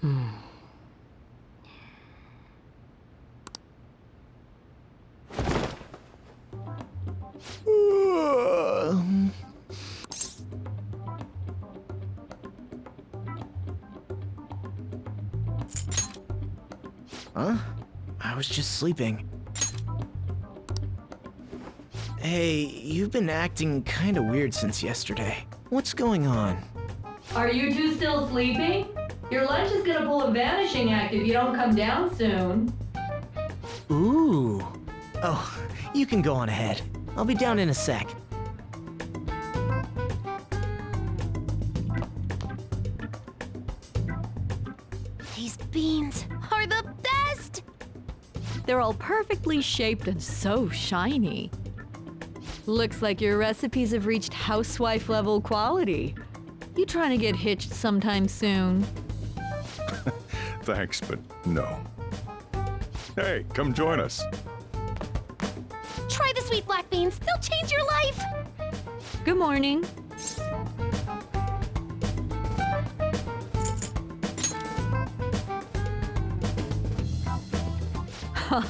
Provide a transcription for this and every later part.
Huh? I was just sleeping. Hey, you've been acting kinda weird since yesterday. What's going on? Are you two still sleeping? Your lunch is gonna pull a vanishing act if you don't come down soon. Ooh. Oh, you can go on ahead. I'll be down in a sec. These beans are the best! They're all perfectly shaped and so shiny. Looks like your recipes have reached housewife level quality. You trying to get hitched sometime soon? Thanks, but no. Hey, come join us. Try the sweet black beans. They'll change your life! Good morning.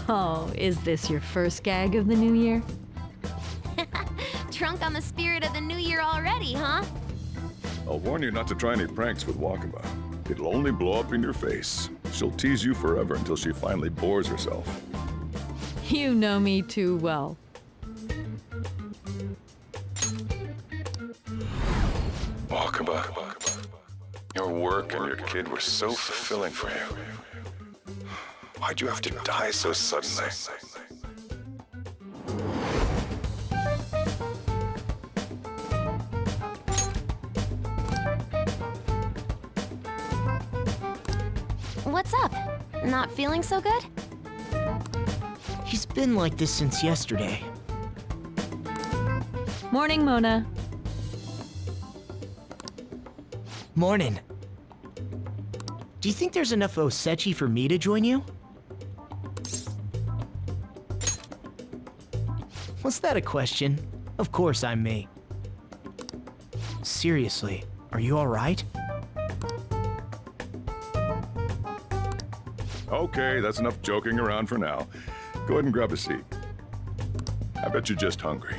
Oh, is this your first gag of the new year? Drunk on the spirit of the new year already, huh? I'll warn you not to try any pranks with Wakaba. It'll only blow up in your face. She'll tease you forever until she finally bores herself. You know me too well. Wakaba, your work and your kid were so fulfilling for you. Why'd you have to die so suddenly? What's up? Not feeling so good? He's been like this since yesterday. Morning, Mona. Morning. Do you think there's enough osechi for me to join you? Was that a question? Of course I'm me. Seriously, are you alright? Okay, that's enough joking around for now. Go ahead and grab a seat. I bet you're just hungry.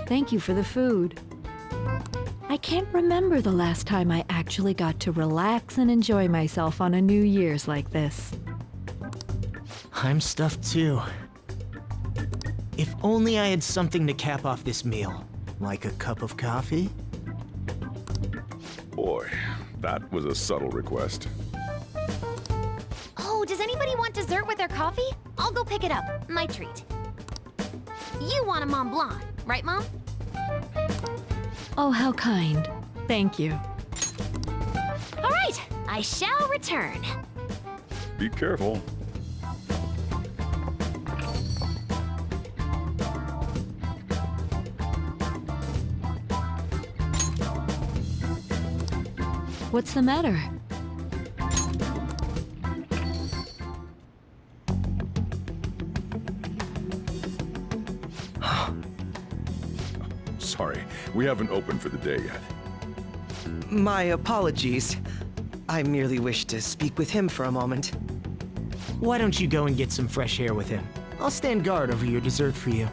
Thank you for the food. I can't remember the last time I actually got to relax and enjoy myself on a New Year's like this. I'm stuffed too. If only I had something to cap off this meal. Like a cup of coffee? Boy, that was a subtle request. Oh, does anybody want dessert with their coffee? I'll go pick it up. My treat. You want a Mont Blanc, right, Mom? Oh, how kind. Thank you. All right, I shall return. Be careful. What's the matter? Sorry, we haven't opened for the day yet. My apologies. I merely wish to speak with him for a moment. Why don't you go and get some fresh air with him? I'll stand guard over your dessert for you.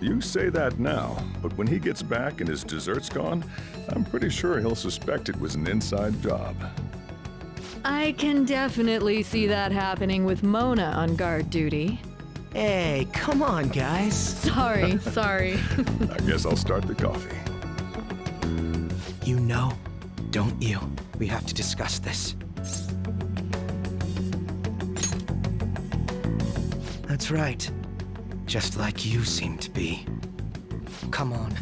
You say that now, but when he gets back and his dessert's gone, I'm pretty sure he'll suspect it was an inside job. I can definitely see that happening with Mona on guard duty. Hey, come on, guys. Sorry. I guess I'll start the coffee. You know, don't you? We have to discuss this. That's right. Just like you seem to be. Come on.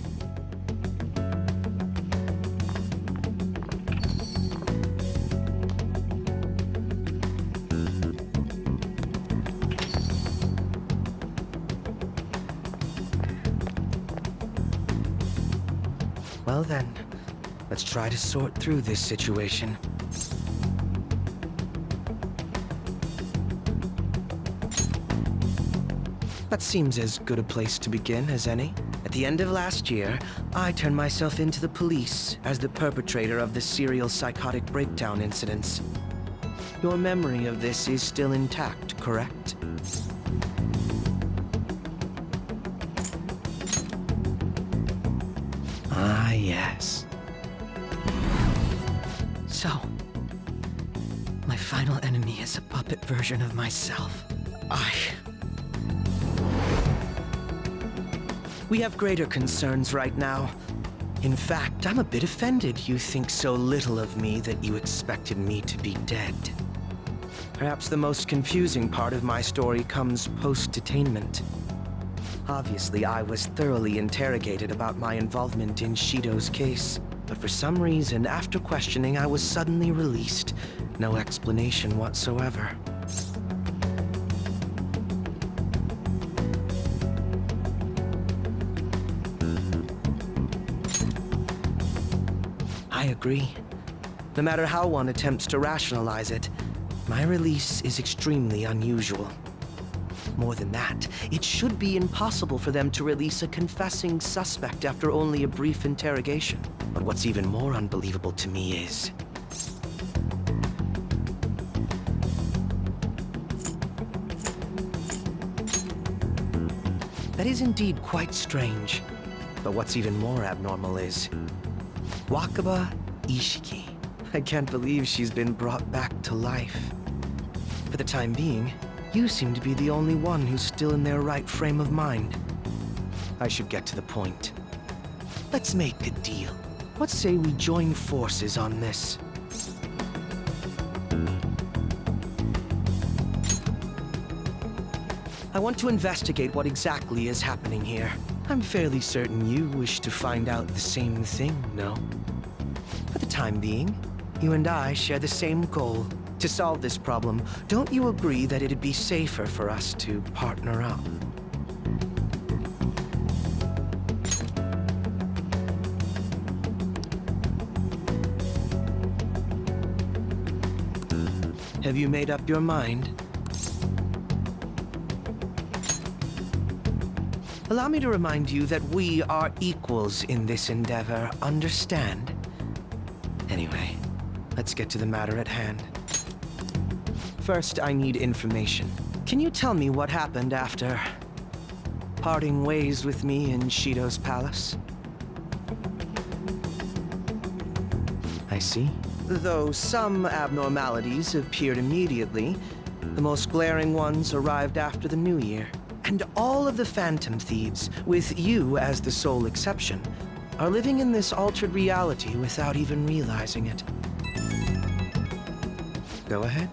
Well then, let's try to sort through this situation. That seems as good a place to begin as any. At the end of last year, I turned myself into the police as the perpetrator of the serial psychotic breakdown incidents. Your memory of this is still intact, correct? Ah, yes. So, my final enemy is a puppet version of myself. We have greater concerns right now. In fact, I'm a bit offended you think so little of me that you expected me to be dead. Perhaps the most confusing part of my story comes post-detainment. Obviously, I was thoroughly interrogated about my involvement in Shido's case, but for some reason, after questioning, I was suddenly released. No explanation whatsoever. I agree. No matter how one attempts to rationalize it, my release is extremely unusual. More than that, it should be impossible for them to release a confessing suspect after only a brief interrogation. But what's even more unbelievable to me is... that is indeed quite strange. But what's even more abnormal is... Wakaba Ishiki. I can't believe she's been brought back to life. For the time being, you seem to be the only one who's still in their right frame of mind. I should get to the point. Let's make a deal. Let's say we join forces on this. I want to investigate what exactly is happening here. I'm fairly certain you wish to find out the same thing, no? For the time being, you and I share the same goal. To solve this problem, don't you agree that it'd be safer for us to partner up? Have you made up your mind? Allow me to remind you that we are equals in this endeavor, understand? Anyway, let's get to the matter at hand. First, I need information. Can you tell me what happened after parting ways with me in Shido's palace? I see. Though some abnormalities appeared immediately, the most glaring ones arrived after the new year. And all of the Phantom Thieves, with you as the sole exception, are living in this altered reality without even realizing it. Go ahead.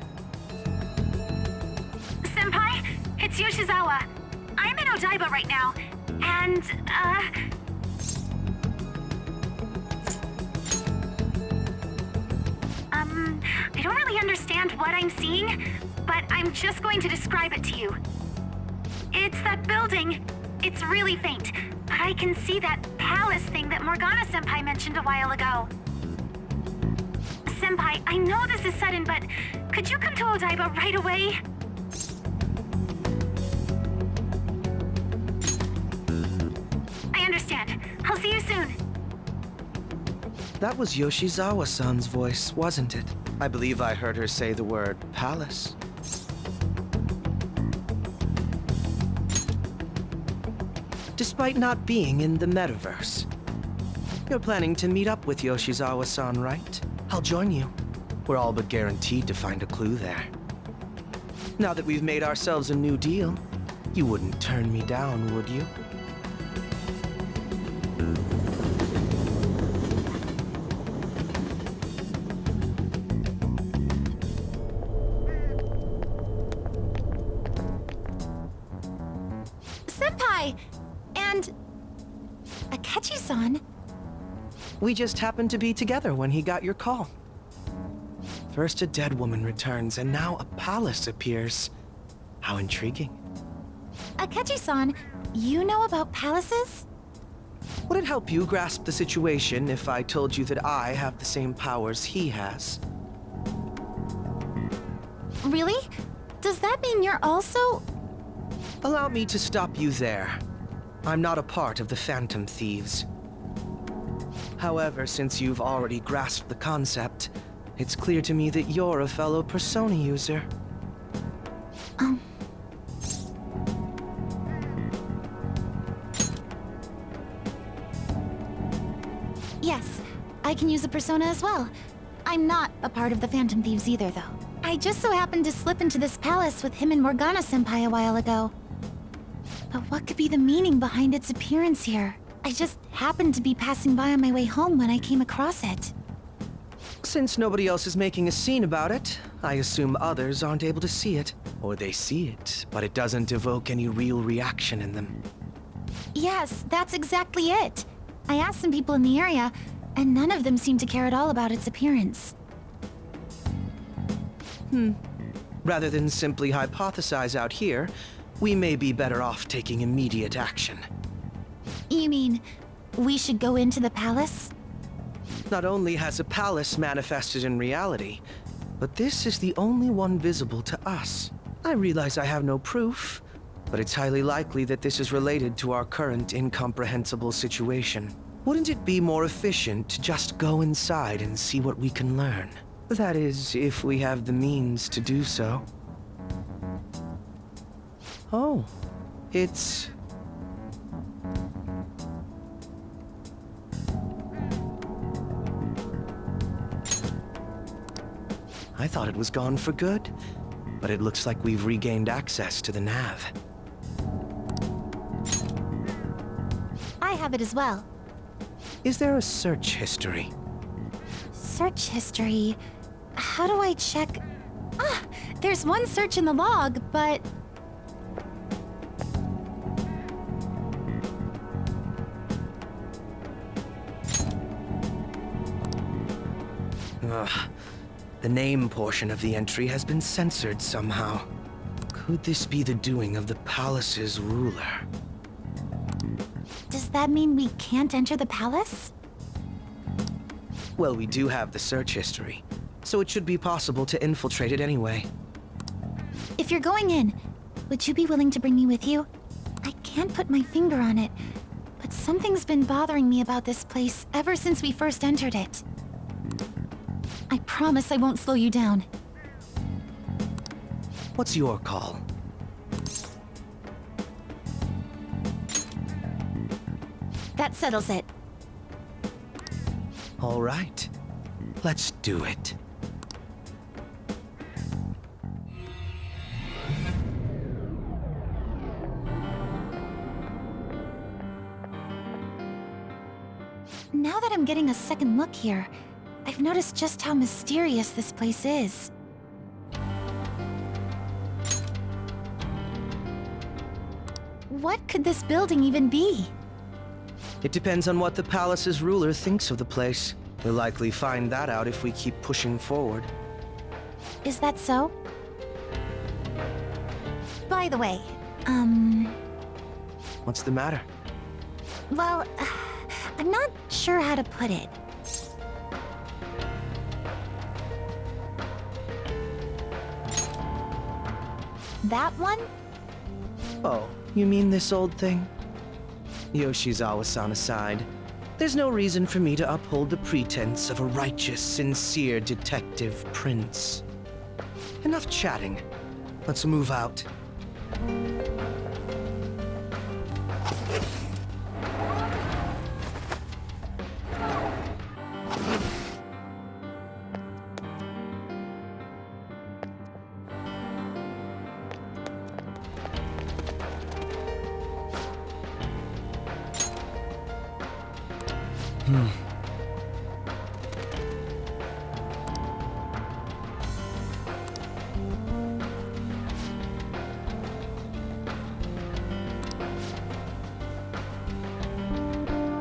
Senpai, it's Yoshizawa. I'm in Odaiba right now, and, I don't really understand what I'm seeing, but I'm just going to describe it to you. It's that building. It's really faint, but I can see that palace thing that Morgana-senpai mentioned a while ago. Senpai, I know this is sudden, but could you come to Odaiba right away? I understand. I'll see you soon. That was Yoshizawa-san's voice, wasn't it? I believe I heard her say the word palace. Despite not being in the metaverse. You're planning to meet up with Yoshizawa-san, right? I'll join you. We're all but guaranteed to find a clue there. Now that we've made ourselves a new deal, you wouldn't turn me down, would you? Senpai! And... Akechi-san? We just happened to be together when he got your call. First a dead woman returns, and now a palace appears. How intriguing. Akechi-san, you know about palaces? Would it help you grasp the situation if I told you that I have the same powers he has? Really? Does that mean you're also... Allow me to stop you there. I'm not a part of the Phantom Thieves. However, since you've already grasped the concept, it's clear to me that you're a fellow Persona user. Yes, I can use a persona as well. I'm not a part of the Phantom Thieves either, though. I just so happened to slip into this palace with him and Morgana-senpai a while ago. But what could be the meaning behind its appearance here? I just happened to be passing by on my way home when I came across it. Since nobody else is making a scene about it, I assume others aren't able to see it. Or they see it, but it doesn't evoke any real reaction in them. Yes, that's exactly it. I asked some people in the area, and none of them seemed to care at all about its appearance. Rather than simply hypothesize out here, we may be better off taking immediate action. You mean, we should go into the palace? Not only has a palace manifested in reality, but this is the only one visible to us. I realize I have no proof, but it's highly likely that this is related to our current incomprehensible situation. Wouldn't it be more efficient to just go inside and see what we can learn? That is, if we have the means to do so. Oh, it's... I thought it was gone for good, but it looks like we've regained access to the nav. I have it as well. Is there a search history? Search history... How do I check... Ah! There's one search in the log, but... Ugh. The name portion of the entry has been censored somehow. Could this be the doing of the palace's ruler? Does that mean we can't enter the palace? Well, we do have the search history, so it should be possible to infiltrate it anyway. If you're going in, would you be willing to bring me with you? I can't put my finger on it, but something's been bothering me about this place ever since we first entered it. I promise I won't slow you down. What's your call? That settles it. All right, let's do it. Now that I'm getting a second look here, I've noticed just how mysterious this place is. What could this building even be? It depends on what the palace's ruler thinks of the place. We'll likely find that out if we keep pushing forward. Is that so? By the way, What's the matter? well, I'm not sure how to put it. That one? Oh, you mean this old thing? Yoshizawa-san aside, there's no reason for me to uphold the pretense of a righteous, sincere detective prince. Enough chatting. Let's move out.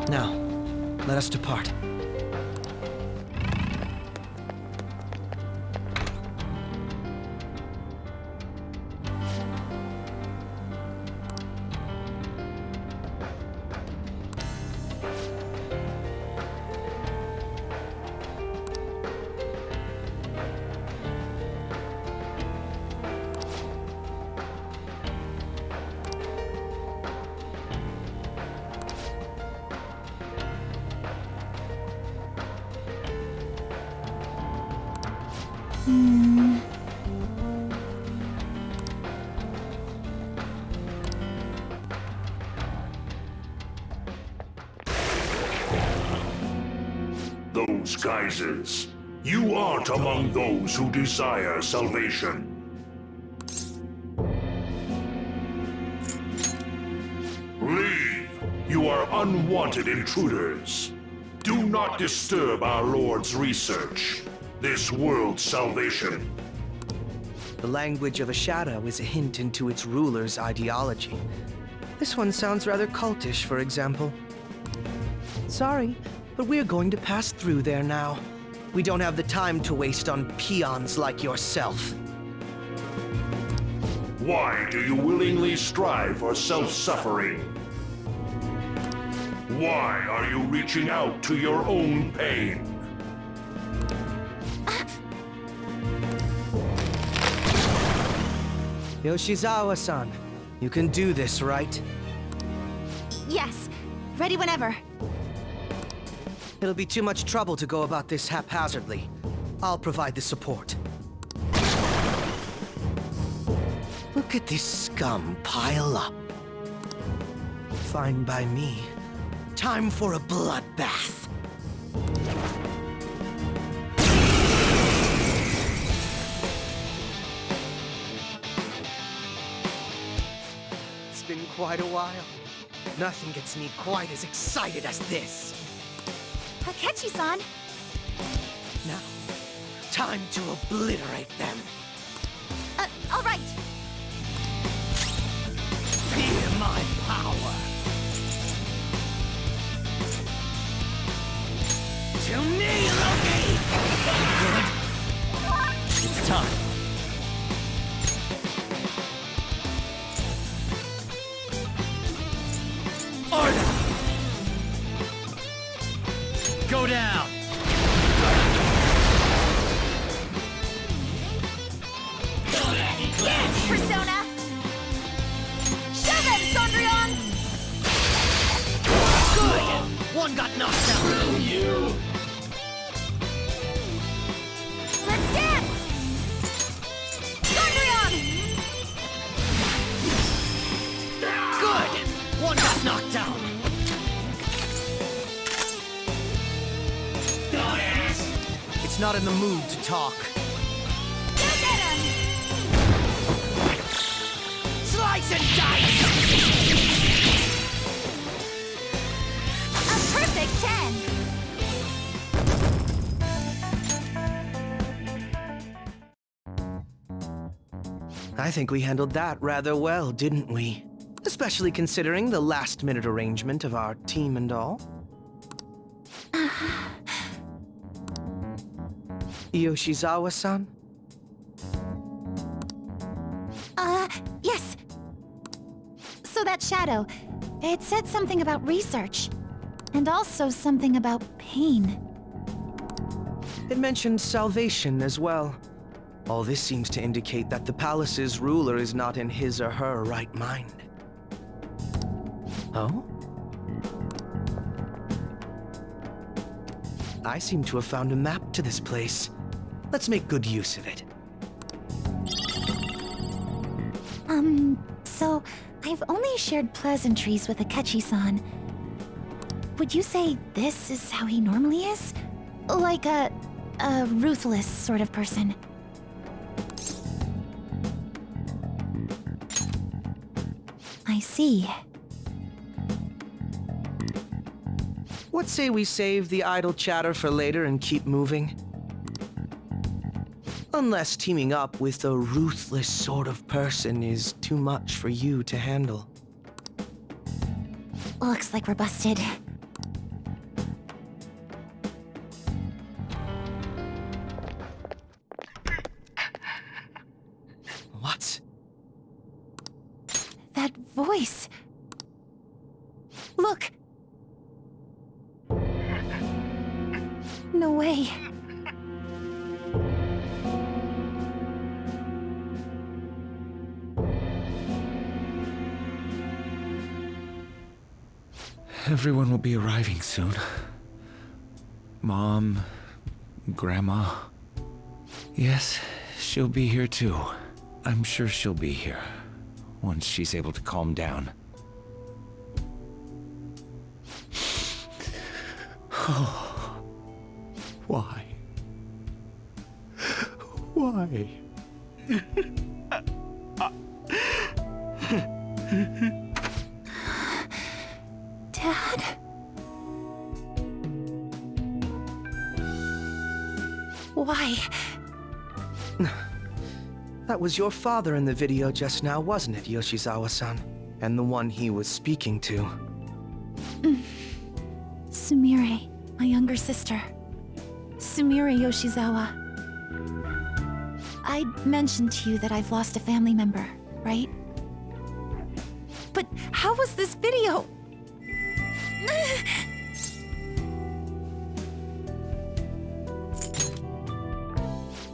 Now, let us depart. Those geysers. You aren't among those who desire salvation. Leave! You are unwanted intruders. Do not disturb our Lord's research. This world's salvation. The language of a shadow is a hint into its ruler's ideology. This one sounds rather cultish, for example. Sorry, but we're going to pass through there now. We don't have the time to waste on peons like yourself. Why do you willingly strive for self-suffering? Why are you reaching out to your own pain? Yoshizawa-san, you can do this, right? Yes, ready whenever. It'll be too much trouble to go about this haphazardly. I'll provide the support. Look at this scum pile up. Fine by me. Time for a bloodbath. It's been quite a while. Nothing gets me quite as excited as this. Takechi-san! Now, time to obliterate them. All right. Fear my power. To me, Loki! Good. It's time. Order! Go down! Yes, Persona! Show them, Sondrion! Good! One got knocked out. Screw you! Let's dance! Sondrion! Good! One got knocked down. It's not in the mood to talk. Go get him! Slice and dice! A perfect 10! I think we handled that rather well, didn't we? Especially considering the last-minute arrangement of our team and all. Yoshizawa-san? Yes. So that shadow, it said something about research. And also something about pain. It mentioned salvation as well. All this seems to indicate that the palace's ruler is not in his or her right mind. Oh? I seem to have found a map to this place. Let's make good use of it. So I've only shared pleasantries with Akechi-san. Would you say this is how he normally is? Like a ruthless sort of person? I see. What say we save the idle chatter for later and keep moving? Unless teaming up with a ruthless sort of person is too much for you to handle. Looks like we're busted. What? That voice. Look. No way. Everyone will be arriving soon. Mom, Grandma. Yes, she'll be here too. I'm sure she'll be here, once she's able to calm down. Why? Why? Dad? Why? That was your father in the video just now, wasn't it, Yoshizawa-san? And the one he was speaking to. Sumire, my younger sister. Sumire Yoshizawa. I mentioned to you that I've lost a family member, right? But how was this video?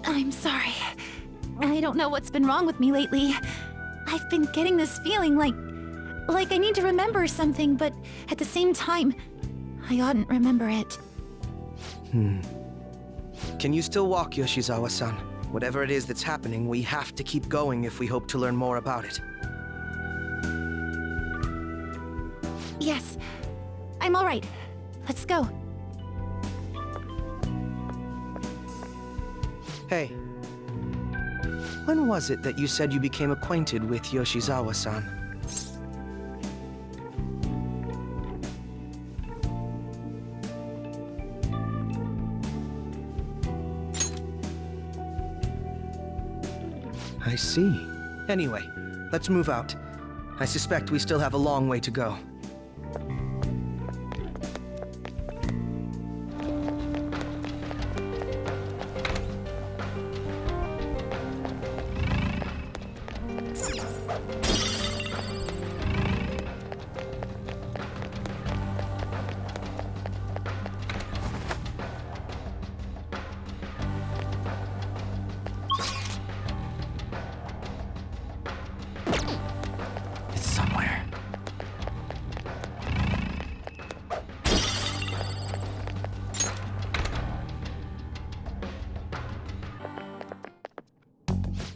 I'm sorry. I don't know what's been wrong with me lately. I've been getting this feeling like I need to remember something, but at the same time, I oughtn't remember it. Can you still walk, Yoshizawa-san? Whatever it is that's happening, we have to keep going if we hope to learn more about it. Yes, I'm all right. Let's go. Hey. When was it that you said you became acquainted with Yoshizawa-san? I see. Anyway, let's move out. I suspect we still have a long way to go. It's somewhere.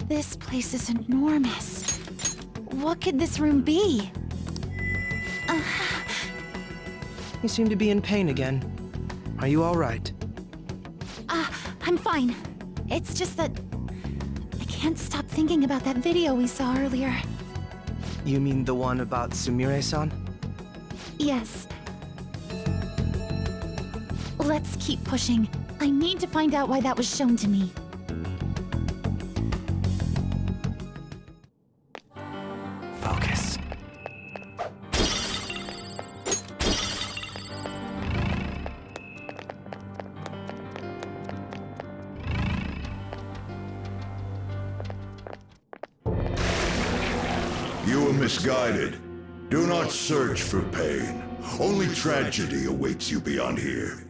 This place is enormous. What could this room be? You seem to be in pain again. Are you all right? I'm fine. It's just that I can't stop thinking about that video we saw earlier. You mean the one about Sumire-san? Yes. Let's keep pushing. I need to find out why that was shown to me. Focus. You were misguided. Do not search for pain. Only tragedy awaits you beyond here.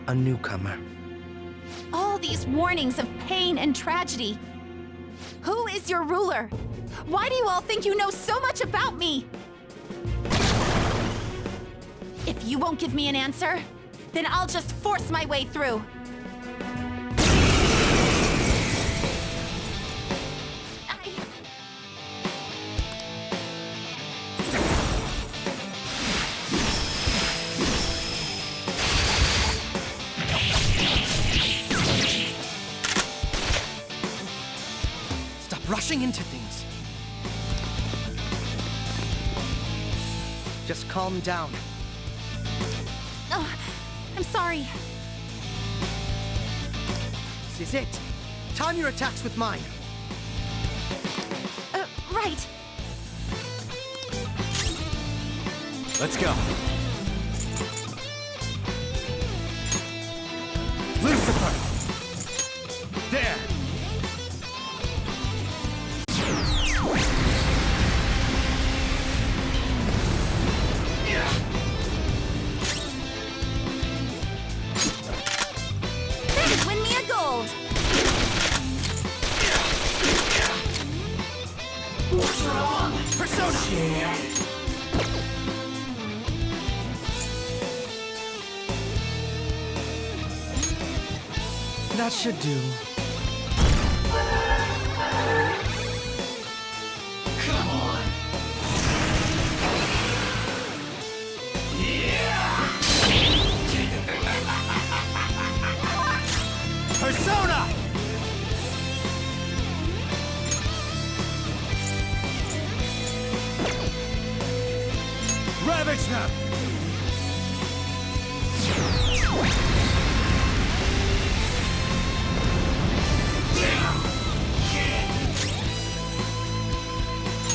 A newcomer. All these warnings of pain and tragedy. Who is your ruler? Why do you all think you know so much about me? If you won't give me an answer, then I'll just force my way through. Stop rushing into things. Just calm down. Oh, I'm sorry. This is it. Time your attacks with mine. Right. Let's go. Lucifer! There! Win me a gold. Persona! That should do. Come on! Persona! Ravage them!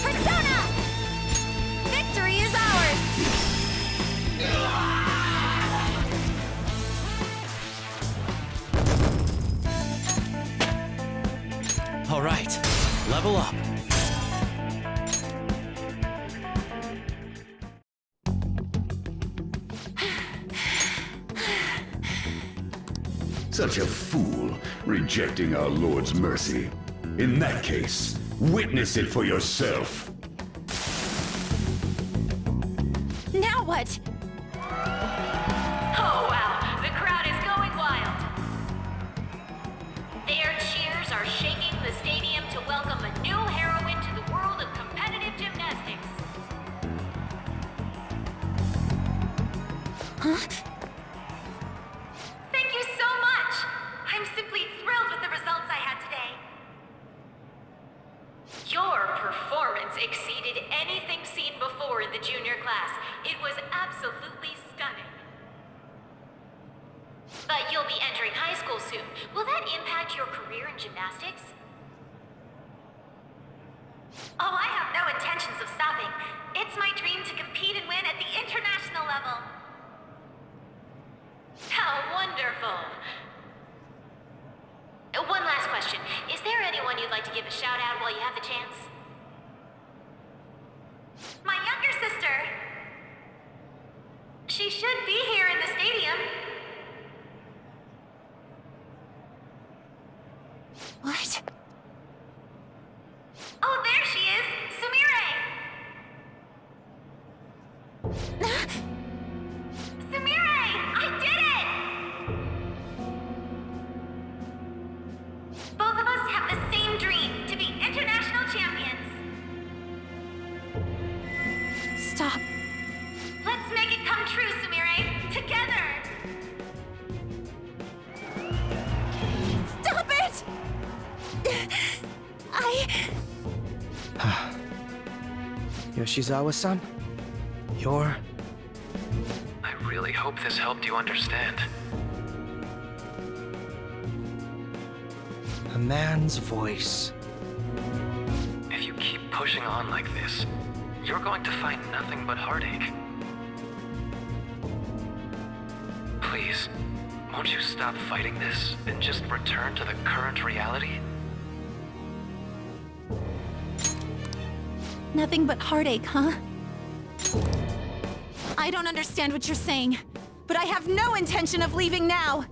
Persona! Victory is ours! All right, level up. Such a fool, rejecting our Lord's mercy. In that case, witness it for yourself. Now what? Oh wow, the crowd is going wild. Their cheers are shaking the stadium to welcome a new heroine to the world of competitive gymnastics. Thank you so much! I'm simply thrilled with the results I had today. Your performance exceeded anything seen before in the junior class. It was absolutely stunning. But you'll be entering high school soon. Will that impact your career in gymnastics? Oh, I have no intentions of stopping. It's my dream to compete and win at the international level. How wonderful. One last question. Is there anyone you'd like to give a shout out while you have the chance? My younger sister. She should be here in the stadium. What? Oh, there she is! Sumire! Sumire! I did it! Both of us have the same dream, to be international champions. Stop. Let's make it come true, Sumire! Together! Stop it! Yoshizawa-san? You're... I really hope this helped you understand. a man's voice. If you keep pushing on like this, you're going to find nothing but heartache. Please, won't you stop fighting this and just return to the current reality? Nothing but heartache, huh? I don't understand what you're saying, but I have no intention of leaving now.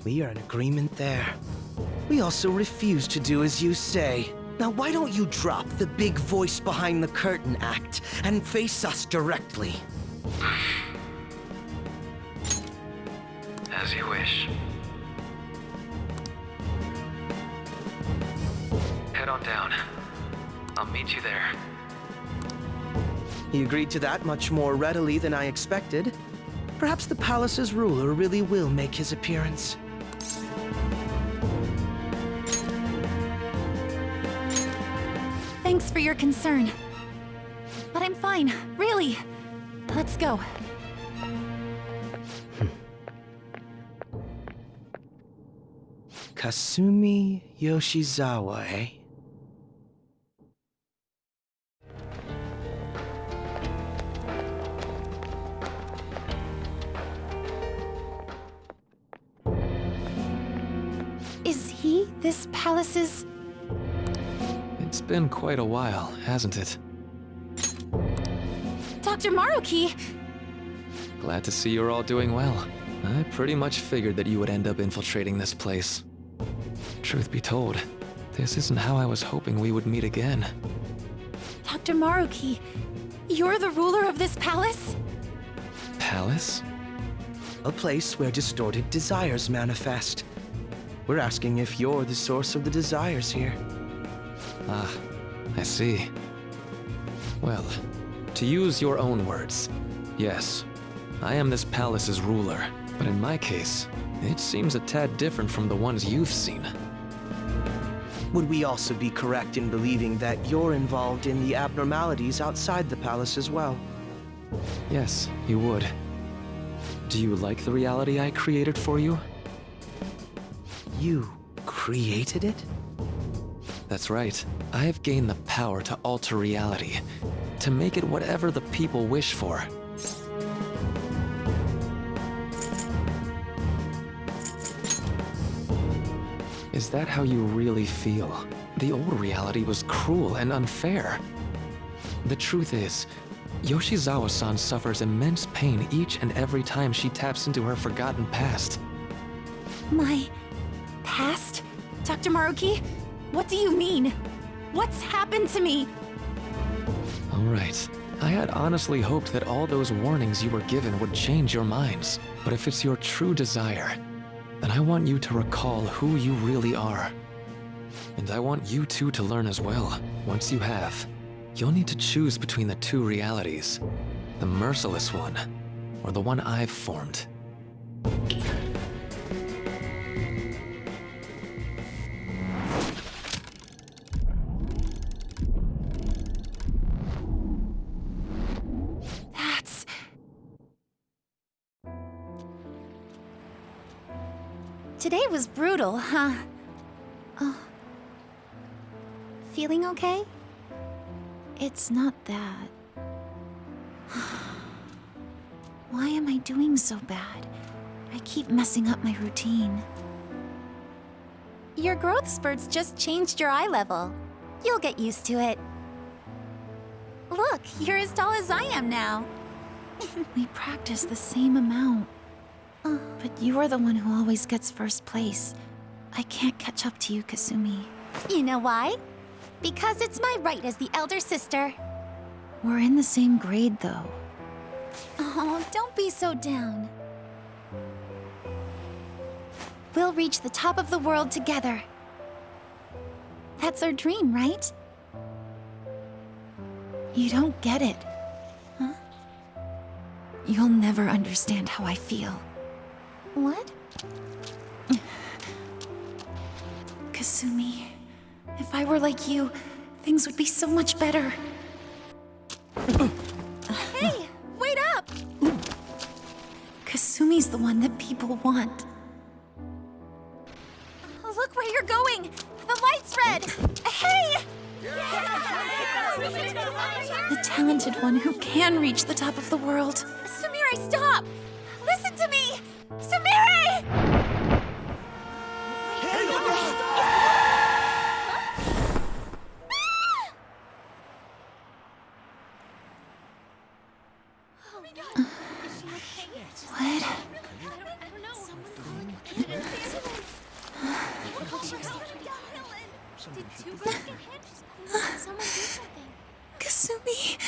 We are in agreement there. We also refuse to do as you say. Now why don't you drop the big voice behind the curtain act and face us directly? As you wish. Head on down. I'll meet you there. He agreed to that much more readily than I expected. Perhaps the palace's ruler really will make his appearance. Thanks for your concern. But I'm fine, really. Let's go. Kasumi Yoshizawa, eh? Is he this palace's... It's been quite a while, hasn't it? Dr. Maruki? Glad to see you're all doing well. I pretty much figured that you would end up infiltrating this place. Truth be told, this isn't how I was hoping we would meet again. Dr. Maruki, you're the ruler of this palace? Palace? A place where distorted desires manifest. We're asking if you're the source of the desires here. Ah, I see. Well, to use your own words, yes, I am this palace's ruler, but in my case, it seems a tad different from the ones you've seen. Would we also be correct in believing that you're involved in the abnormalities outside the palace as well? Yes, you would. Do you like the reality I created for you? You created it? That's right. I have gained the power to alter reality, to make it whatever the people wish for. Is that how you really feel? The old reality was cruel and unfair. The truth is, Yoshizawa-san suffers immense pain each and every time she taps into her forgotten past. My past? Dr. Maruki? What do you mean? What's happened to me? All right. I had honestly hoped that all those warnings you were given would change your minds. But if it's your true desire, then I want you to recall who you really are. And I want you two to learn as well. Once you have, you'll need to choose between the two realities. The merciless one, or the one I've formed. Today was brutal, huh? Oh. Feeling okay? It's not that. Why am I doing so bad? I keep messing up my routine. Your growth spurts just changed your eye level. You'll get used to it. Look, you're as tall as I am now. We practice the same amount. But you are the one who always gets first place. I can't catch up to you, Kasumi. You know why? Because it's my right as the elder sister. We're in the same grade, though. Oh, don't be so down. We'll reach the top of the world together. That's our dream, right? You don't get it. Huh? You'll never understand how I feel. What? Kasumi, if I were like you, things would be so much better. Hey, wait up! Kasumi's the one that people want. Look where you're going! The light's red! Hey! The talented one who can reach the top of the world. Sumire, stop! Listen to me! Sumire! Oh my god! Is she okay? What? I don't know. Did two girls get hit? Someone do something. Kasumi...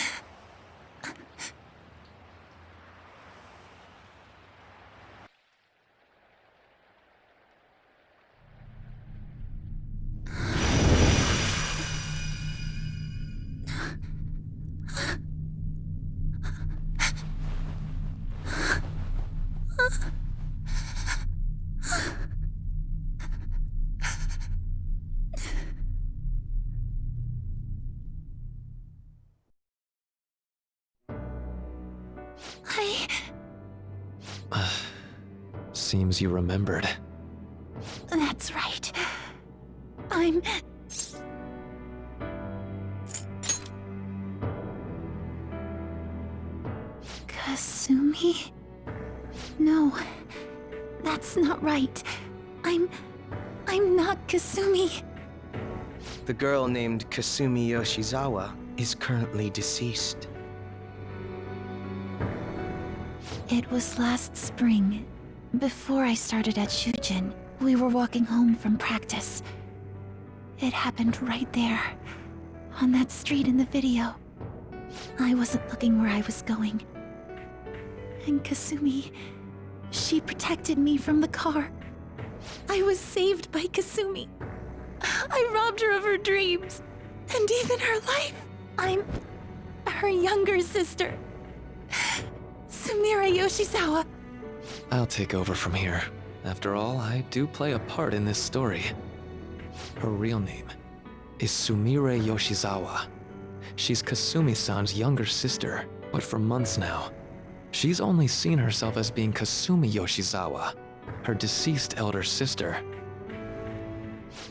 Seems you remembered. That's right. I'm... Kasumi? No, that's not right. I'm not Kasumi. The girl named Kasumi Yoshizawa is currently deceased. It was last spring. Before I started at Shujin, we were walking home from practice. It happened right there, on that street in the video. I wasn't looking where I was going. And Kasumi, she protected me from the car. I was saved by Kasumi. I robbed her of her dreams, and even her life. I'm her younger sister, Sumire Yoshizawa. I'll take over from here. After all, I do play a part in this story. Her real name is Sumire Yoshizawa. She's Kasumi-san's younger sister, but for months now, she's only seen herself as being Kasumi Yoshizawa, her deceased elder sister.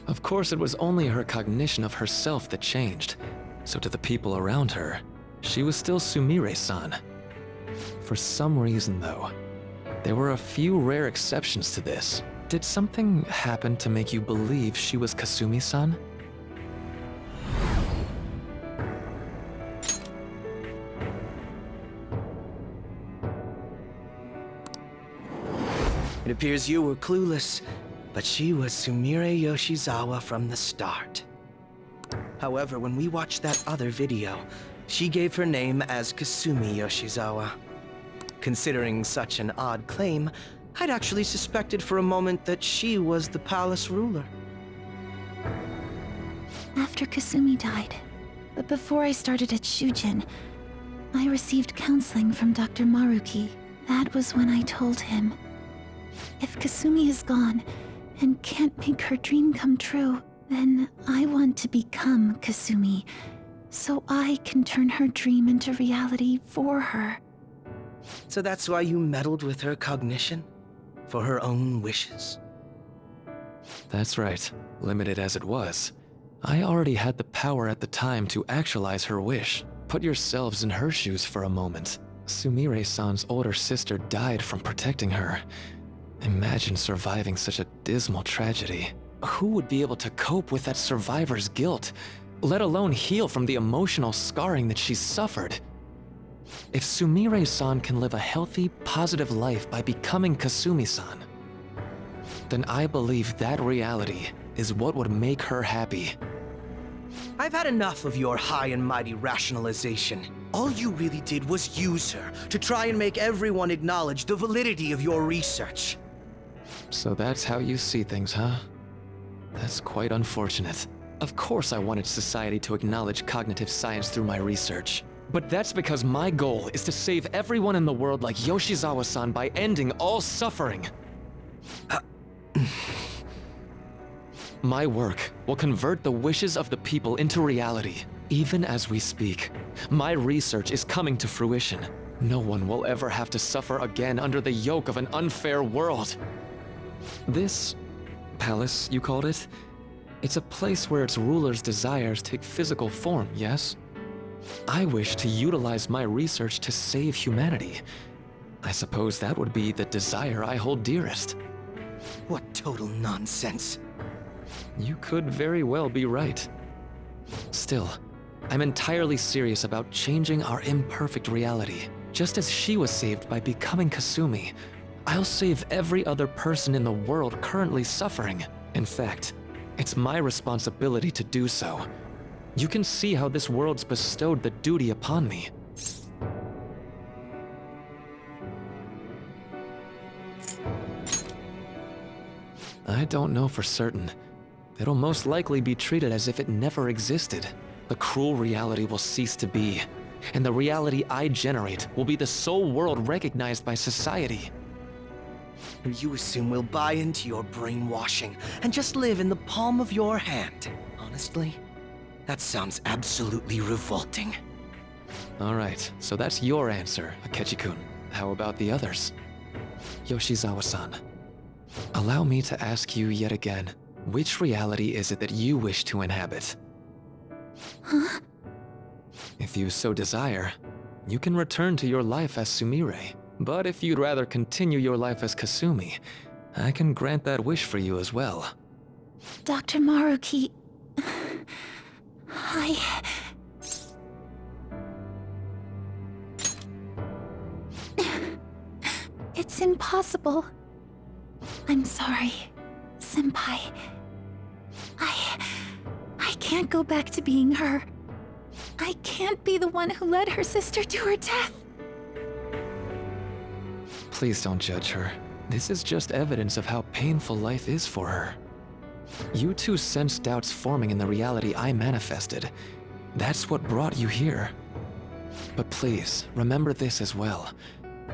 Of course, it was only her cognition of herself that changed, so to the people around her, she was still Sumire-san. For some reason, though, there were a few rare exceptions to this. Did something happen to make you believe she was Kasumi-san? It appears you were clueless, but she was Sumire Yoshizawa from the start. However, when we watched that other video, she gave her name as Kasumi Yoshizawa. Considering such an odd claim, I'd actually suspected for a moment that she was the palace ruler. After Kasumi died, but before I started at Shujin, I received counseling from Dr. Maruki. That was when I told him, if Kasumi is gone and can't make her dream come true, then I want to become Kasumi, so I can turn her dream into reality for her. So that's why you meddled with her cognition? For her own wishes? That's right. Limited as it was, I already had the power at the time to actualize her wish. Put yourselves in her shoes for a moment. Sumire-san's older sister died from protecting her. Imagine surviving such a dismal tragedy. Who would be able to cope with that survivor's guilt, let alone heal from the emotional scarring that she's suffered? If Sumire-san can live a healthy, positive life by becoming Kasumi-san, then I believe that reality is what would make her happy. I've had enough of your high and mighty rationalization. All you really did was use her to try and make everyone acknowledge the validity of your research. So that's how you see things, huh? That's quite unfortunate. Of course I wanted society to acknowledge cognitive science through my research. But that's because my goal is to save everyone in the world like Yoshizawa-san by ending all suffering. My work will convert the wishes of the people into reality. Even as we speak, my research is coming to fruition. No one will ever have to suffer again under the yoke of an unfair world. This palace, you called it? It's a place where its ruler's desires take physical form, yes? I wish to utilize my research to save humanity. I suppose that would be the desire I hold dearest. What total nonsense. You could very well be right. Still, I'm entirely serious about changing our imperfect reality. Just as she was saved by becoming Kasumi, I'll save every other person in the world currently suffering. In fact, it's my responsibility to do so. You can see how this world's bestowed the duty upon me. I don't know for certain. It'll most likely be treated as if it never existed. The cruel reality will cease to be, and the reality I generate will be the sole world recognized by society. You assume we'll buy into your brainwashing and just live in the palm of your hand. Honestly, that sounds absolutely revolting. Alright, so that's your answer, Akechi-kun. How about the others? Yoshizawa-san, allow me to ask you yet again, which reality is it that you wish to inhabit? Huh? If you so desire, you can return to your life as Sumire. But if you'd rather continue your life as Kasumi, I can grant that wish for you as well. Dr. Maruki... It's impossible. I'm sorry, Senpai. I can't go back to being her. I can't be the one who led her sister to her death. Please don't judge her. This is just evidence of how painful life is for her. You two sensed doubts forming in the reality I manifested. That's what brought you here. But please, remember this as well.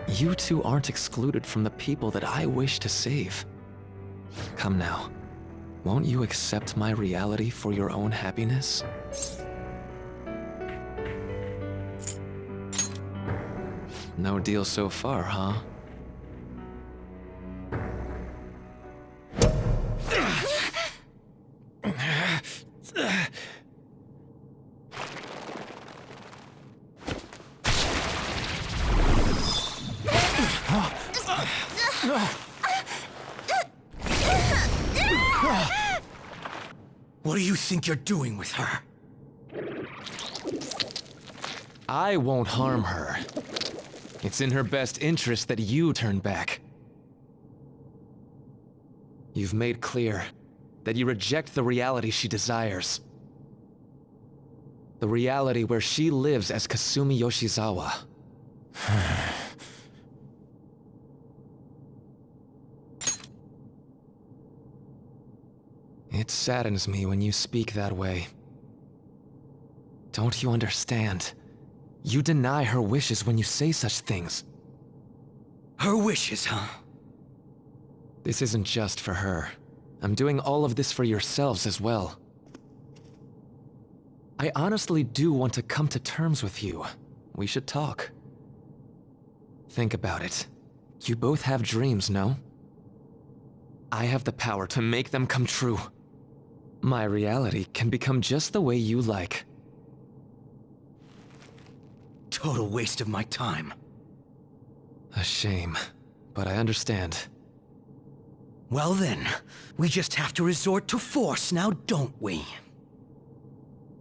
You two aren't excluded from the people that I wish to save. Come now. Won't you accept my reality for your own happiness? No deal so far, huh? What do you think you're doing with her? I won't harm her. It's in her best interest that you turn back. You've made clear that you reject the reality she desires. The reality where she lives as Kasumi Yoshizawa. It saddens me when you speak that way. Don't you understand? You deny her wishes when you say such things. Her wishes, huh? This isn't just for her. I'm doing all of this for yourselves as well. I honestly do want to come to terms with you. We should talk. Think about it. You both have dreams, no? I have the power to make them come true. My reality can become just the way you like. Total waste of my time. A shame, but I understand. Well then, we just have to resort to force now, don't we?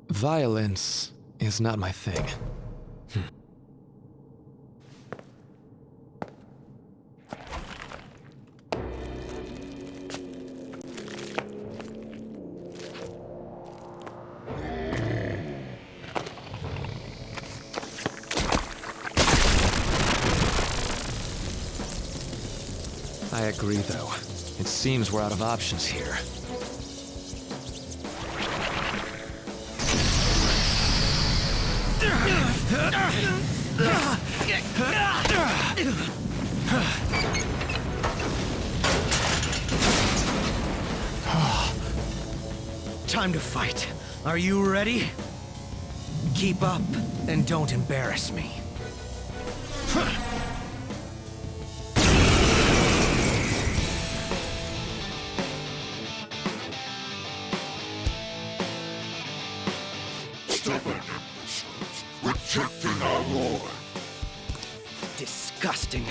Violence is not my thing. I agree, though. It seems we're out of options here. Time to fight. Are you ready? Keep up, and don't embarrass me. Rejecting our lord. Disgusting.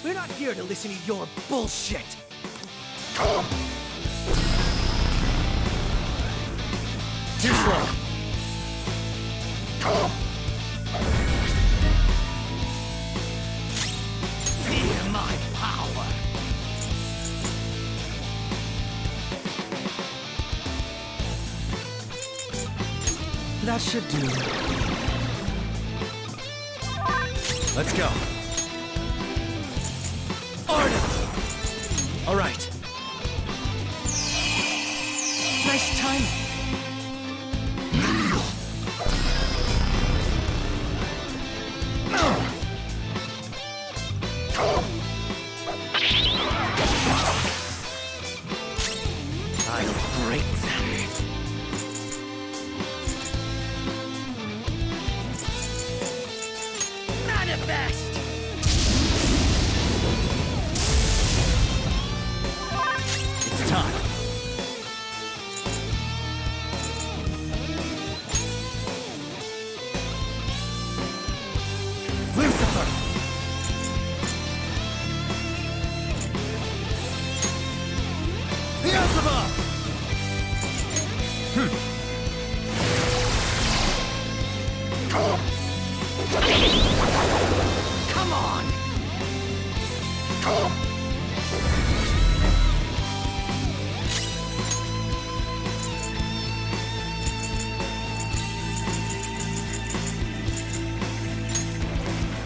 We're not here to listen to your bullshit. Come! Too slow. Come! Fear my power. That should do. Let's go. Order! All right. Nice timing. I'll break them. Manifest! It's time. Lucifer! Beelzebub! Come on! Come!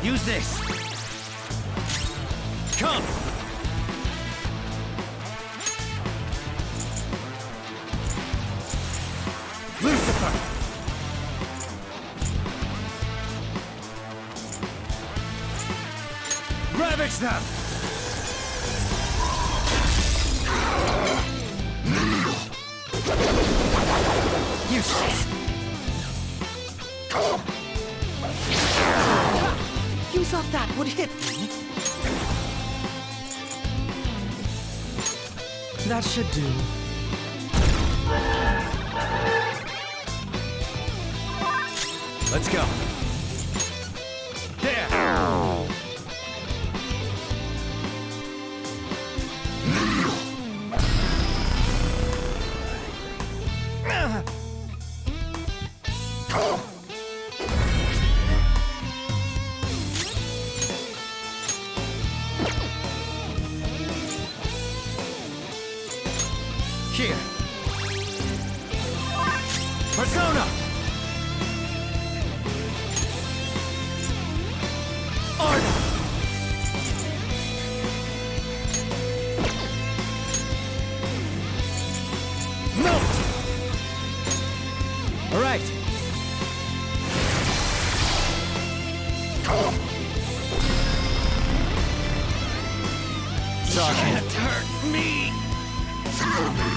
Use this. Come! Ravage them! Useless! You thought that would hit me? That should do. Let's go. There! Here. Persona! Order! Note! All right. Sorry. Can't hurt me! Feel me!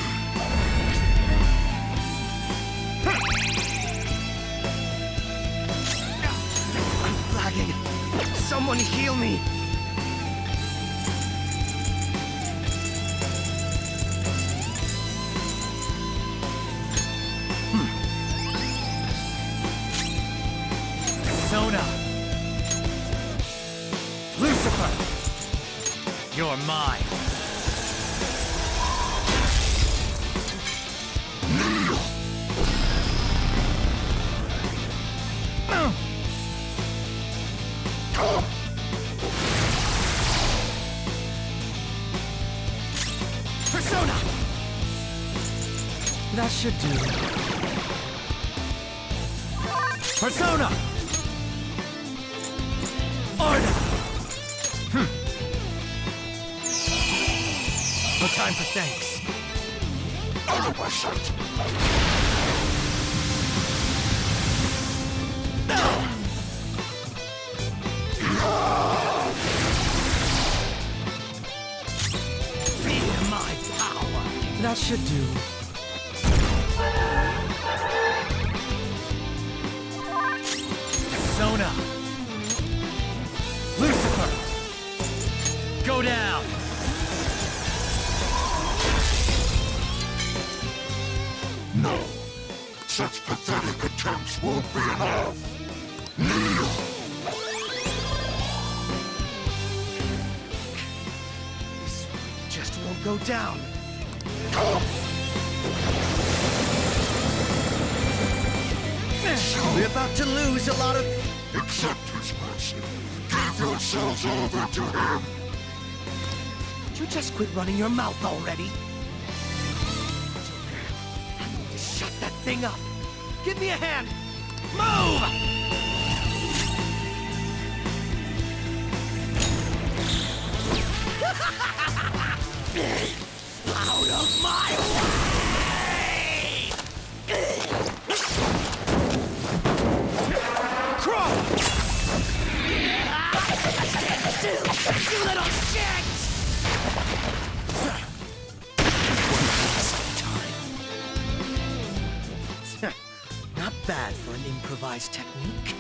I'm flagging. Someone heal me! Persona! Lucifer! You're mine! Persona! That should do. Persona! Order! No time for thanks. Out of my sight! Feel my power! That should do. Persona! Lucifer! Go down! No. Such pathetic attempts won't be enough. Kneel! This just won't go down. We're about to lose a lot of... Accept his mercy. Give yourselves over to him. Would you just quit running your mouth already? Just shut that thing up. Give me a hand. Move! Out of my way! Crawl! You little shit! Not bad for an improvised technique.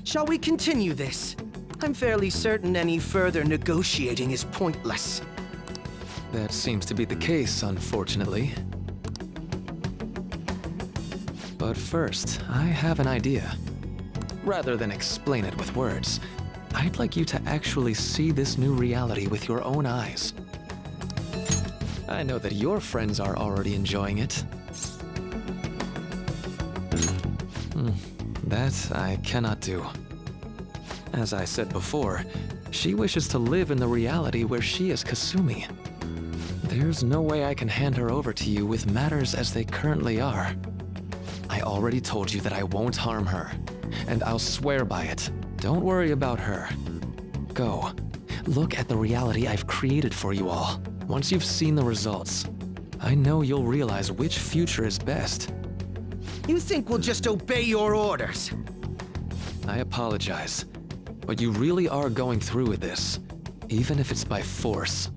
Shall we continue this? I'm fairly certain any further negotiating is pointless. That seems to be the case, unfortunately. But first, I have an idea. Rather than explain it with words, I'd like you to actually see this new reality with your own eyes. I know that your friends are already enjoying it. That I cannot do. As I said before, she wishes to live in the reality where she is Kasumi. There's no way I can hand her over to you with matters as they currently are. I already told you that I won't harm her, and I'll swear by it. Don't worry about her. Go. Look at the reality I've created for you all. Once you've seen the results, I know you'll realize which future is best. You think we'll just obey your orders? I apologize, but you really are going through with this, even if it's by force.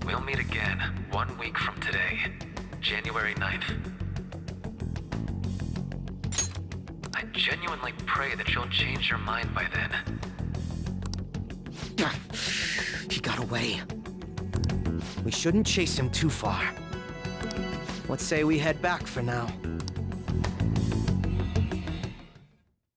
We'll meet again 1 week from today, January 9th. I genuinely pray that you'll change your mind by then. He got away. We shouldn't chase him too far. Let's say we head back for now.